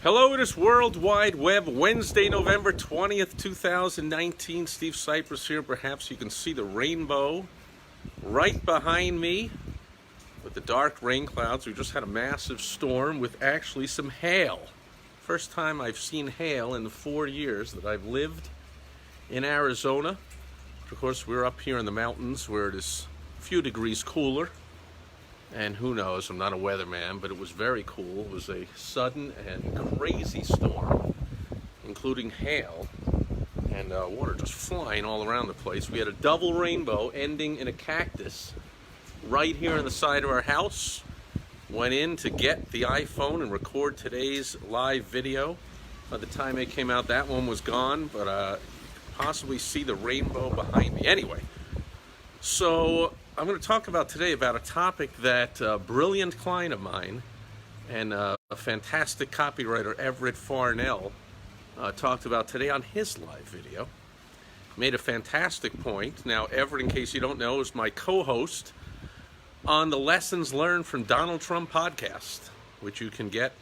Hello, it is World Wide Web, Wednesday, November 20th, 2019. Steve Sipress here. Perhaps you can see the rainbow right behind me with the dark rain clouds. We just had a massive storm with actually some hail. First time I've seen hail in the 4 years that I've lived in Arizona. Of course, we're up here in the mountains where it is a few degrees cooler. And who knows, I'm not a weatherman, but it was very cool. It was a sudden and crazy storm, including hail and water just flying all around the place. We had a double rainbow ending in a cactus right here on the side of our house. Went in to get the iPhone and record today's live video. By the time it came out, that one was gone, but you could possibly see the rainbow behind me. Anyway, so I'm going to talk about today about a topic that a brilliant client of mine and a fantastic copywriter, Everett Farnell, talked about today on his live video. Made a fantastic point. Now, Everett, in case you don't know, is my co-host on the Lessons Learned from Donald Trump podcast, which you can get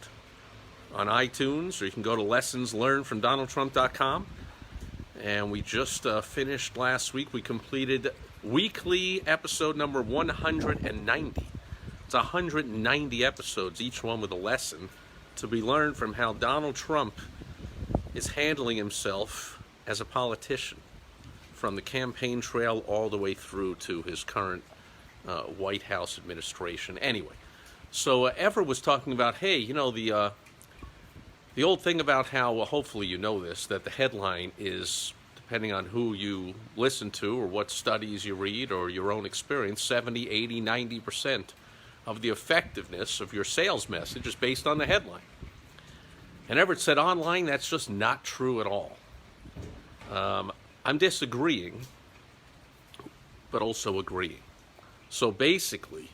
on iTunes, or you can go to lessonslearnedfromdonaldtrump.com. And we just finished last week. We completed weekly episode number 190. It's 190 episodes, each one with a lesson to be learned from how Donald Trump is handling himself as a politician, from the campaign trail all the way through to his current White House administration. Anyway, so Everett was talking about, hey, you know, the old thing about how, well, hopefully you know this, that the headline is, depending on who you listen to or what studies you read or your own experience, 70, 80, 90% of the effectiveness of your sales message is based on the headline. And Everett said online, that's just not true at all. I'm disagreeing, but also agreeing. So basically,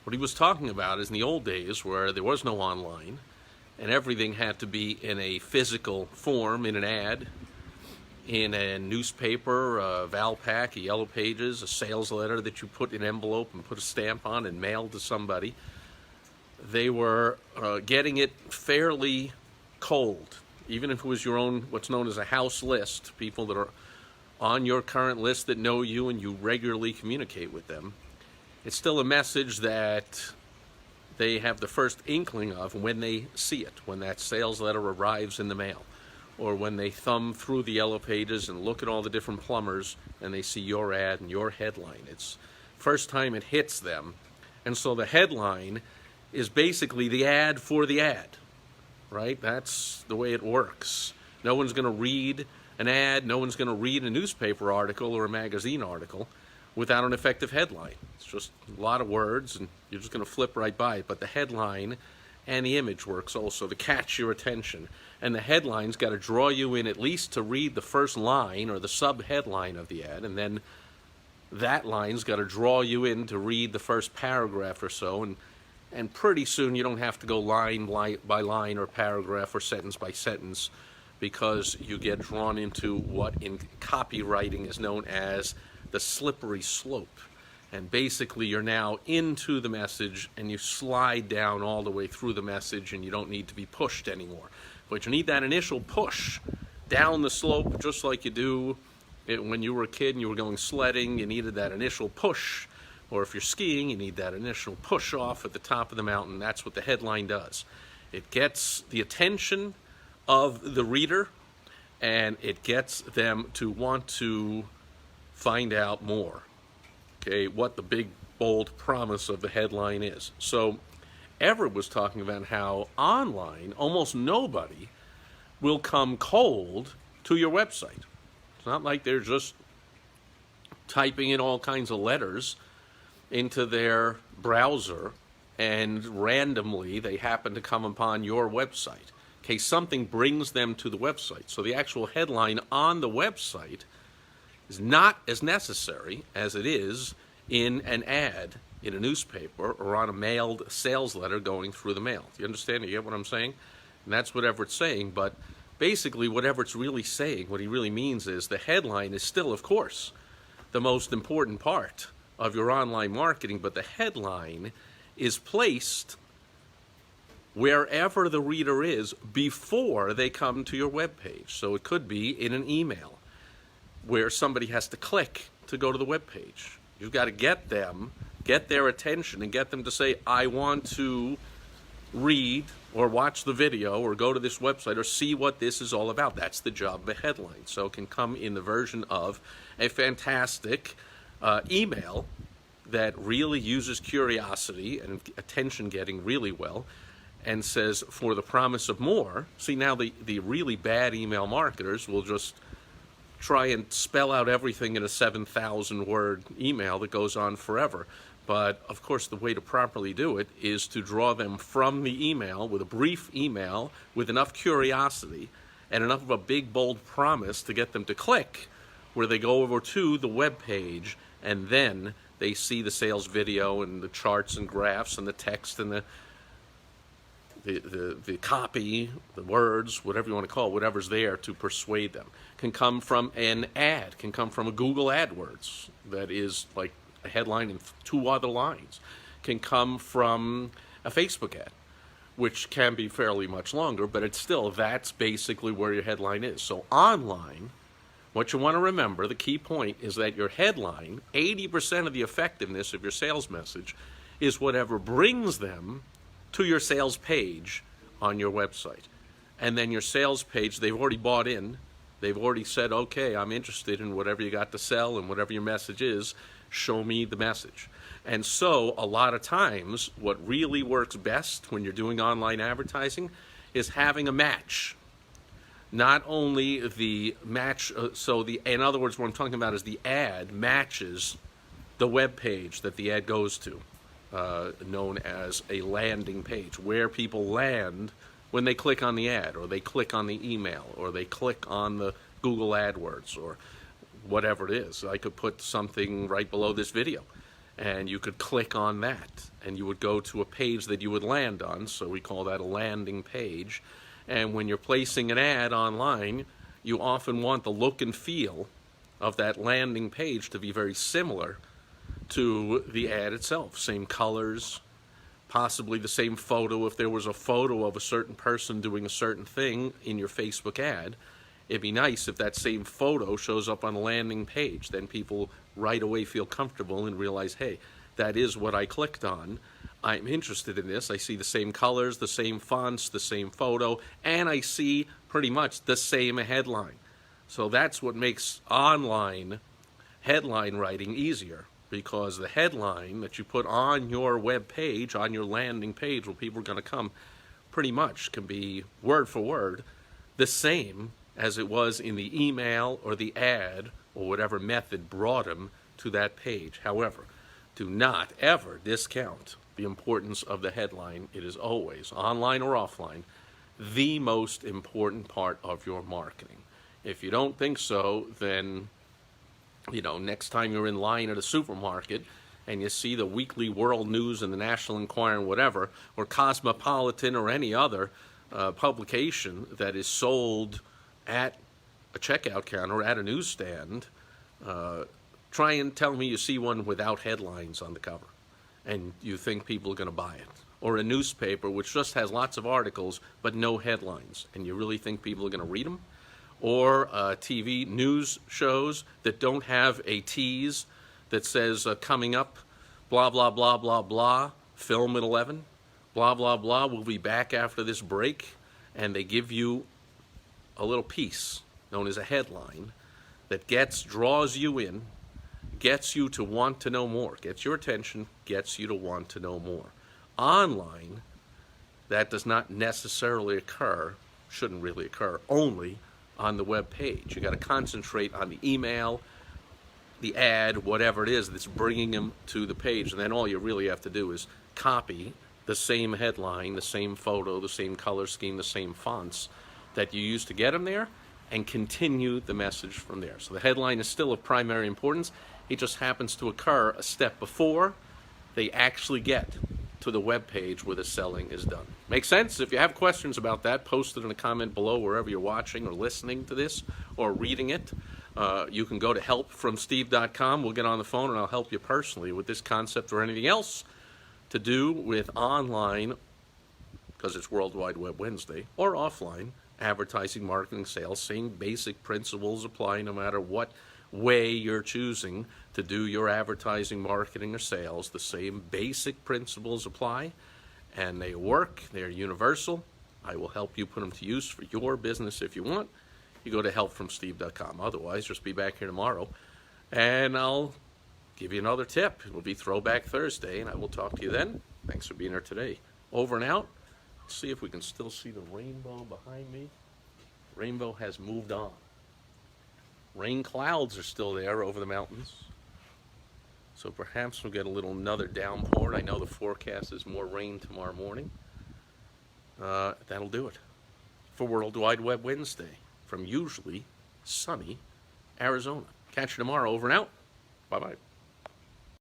what he was talking about is in the old days where there was no online and everything had to be in a physical form, in an ad, in a newspaper, a Valpak, a Yellow Pages, a sales letter that you put in an envelope and put a stamp on and mailed to somebody. They were getting it fairly cold, even if it was your own, what's known as a house list, people that are on your current list that know you and you regularly communicate with them. It's still a message that they have the first inkling of when they see it, when that sales letter arrives in the mail, or when they thumb through the Yellow Pages and look at all the different plumbers and they see your ad and your headline. It's first time it hits them. And so the headline is basically the ad for the ad, right? That's the way it works. No one's going to read an ad, no one's going to read a newspaper article or a magazine article without an effective headline. It's just a lot of words and you're just going to flip right by it. But the headline and the image works also to catch your attention. And the headline's got to draw you in at least to read the first line or the sub-headline of the ad, and then that line's got to draw you in to read the first paragraph or so, and pretty soon you don't have to go line by line or paragraph or sentence by sentence, because you get drawn into what in copywriting is known as the slippery slope. And basically you're now into the message and you slide down all the way through the message and you don't need to be pushed anymore. But you need that initial push down the slope, just like you do when you were a kid and you were going sledding. You needed that initial push. Or if you're skiing, you need that initial push off at the top of the mountain. That's what the headline does. It gets the attention of the reader and it gets them to want to find out more. Okay, what the big, bold promise of the headline is. So Everett was talking about how online, almost nobody will come cold to your website. It's not like they're just typing in all kinds of letters into their browser and randomly they happen to come upon your website. Okay, something brings them to the website. So the actual headline on the website is not as necessary as it is in an ad in a newspaper or on a mailed sales letter going through the mail. Do you understand? You get what I'm saying? And that's what Everett's saying. But basically what Everett's really saying, what he really means is the headline is still, of course, the most important part of your online marketing, but the headline is placed wherever the reader is before they come to your web page. So it could be in an email where somebody has to click to go to the web page. You've got to get their attention and get them to say, I want to read or watch the video or go to this website or see what this is all about. That's the job of a headline. So it can come in the version of a fantastic email that really uses curiosity and attention getting really well and says, for the promise of more. See, now the really bad email marketers will just try and spell out everything in a 7,000 word email that goes on forever. But of course, the way to properly do it is to draw them from the email with a brief email with enough curiosity and enough of a big, bold promise to get them to click, where they go over to the web page and then they see the sales video and the charts and graphs and the text and the copy, the words, whatever you want to call it, whatever's there to persuade them. Can come from an ad, can come from a Google AdWords that is like a headline and 2 other lines, can come from a Facebook ad, which can be fairly much longer, but it's still, that's basically where your headline is. So online, what you want to remember, the key point is that your headline, 80% of the effectiveness of your sales message is whatever brings them to your sales page on your website. And then your sales page, they've already bought in. They've already said, okay, I'm interested in whatever you got to sell and whatever your message is, show me the message. And so a lot of times what really works best when you're doing online advertising is having a match. Not only the match, in other words, what I'm talking about is the ad matches the web page that the ad goes to, known as a landing page, where people land when they click on the ad, or they click on the email, or they click on the Google AdWords, or whatever it is. I could put something right below this video, and you could click on that, and you would go to a page that you would land on, so we call that a landing page. And when you're placing an ad online, you often want the look and feel of that landing page to be very similar to the ad itself. Same colors, possibly the same photo. If there was a photo of a certain person doing a certain thing in your Facebook ad, it'd be nice if that same photo shows up on a landing page. Then people right away feel comfortable and realize, hey, that is what I clicked on. I'm interested in this. I see the same colors, the same fonts, the same photo, and I see pretty much the same headline. So that's what makes online headline writing easier, because the headline that you put on your web page, on your landing page where people are going to come, pretty much can be word for word the same as it was in the email or the ad or whatever method brought them to that page. However, do not ever discount the importance of the headline. It is always, online or offline, the most important part of your marketing. If you don't think so, then, next time you're in line at a supermarket and you see the Weekly World News and the National Enquirer and whatever, or Cosmopolitan or any other publication that is sold at a checkout counter, at a newsstand, try and tell me you see one without headlines on the cover and you think people are going to buy it. Or a newspaper which just has lots of articles but no headlines, and you really think people are going to read them? Or TV news shows that don't have a tease that says coming up, blah, blah, blah, blah, blah, film at 11, blah, blah, blah, we'll be back after this break, and they give you a little piece known as a headline that draws you in, gets you to want to know more, gets your attention, gets you to want to know more. Online, that does not necessarily occur, shouldn't really occur, only on the web page. You got to concentrate on the email, the ad, whatever it is that's bringing them to the page, and then all you really have to do is copy the same headline, the same photo, the same color scheme, the same fonts that you used to get them there, and continue the message from there. So the headline is still of primary importance. It just happens to occur a step before they actually get to the web page where the selling is done. Make sense? If you have questions about that, post it in a comment below wherever you're watching or listening to this or reading it. You can go to helpfromsteve.com. We'll get on the phone and I'll help you personally with this concept or anything else to do with online because it's World Wide Web Wednesday, or offline, advertising, marketing, sales. Same basic principles apply no matter what way you're choosing to do your advertising, marketing, or sales. The same basic principles apply, and they work. They're universal. I will help you put them to use for your business if you want. You go to helpfromsteve.com. Otherwise, just be back here tomorrow, and I'll give you another tip. It will be Throwback Thursday, and I will talk to you then. Thanks for being here today. Over and out. Let's see if we can still see the rainbow behind me. Rainbow has moved on. Rain clouds are still there over the mountains. So perhaps we'll get another downpour. I know the forecast is more rain tomorrow morning. That'll do it for World Wide Web Wednesday from usually sunny Arizona. Catch you tomorrow. Over and out. Bye-bye.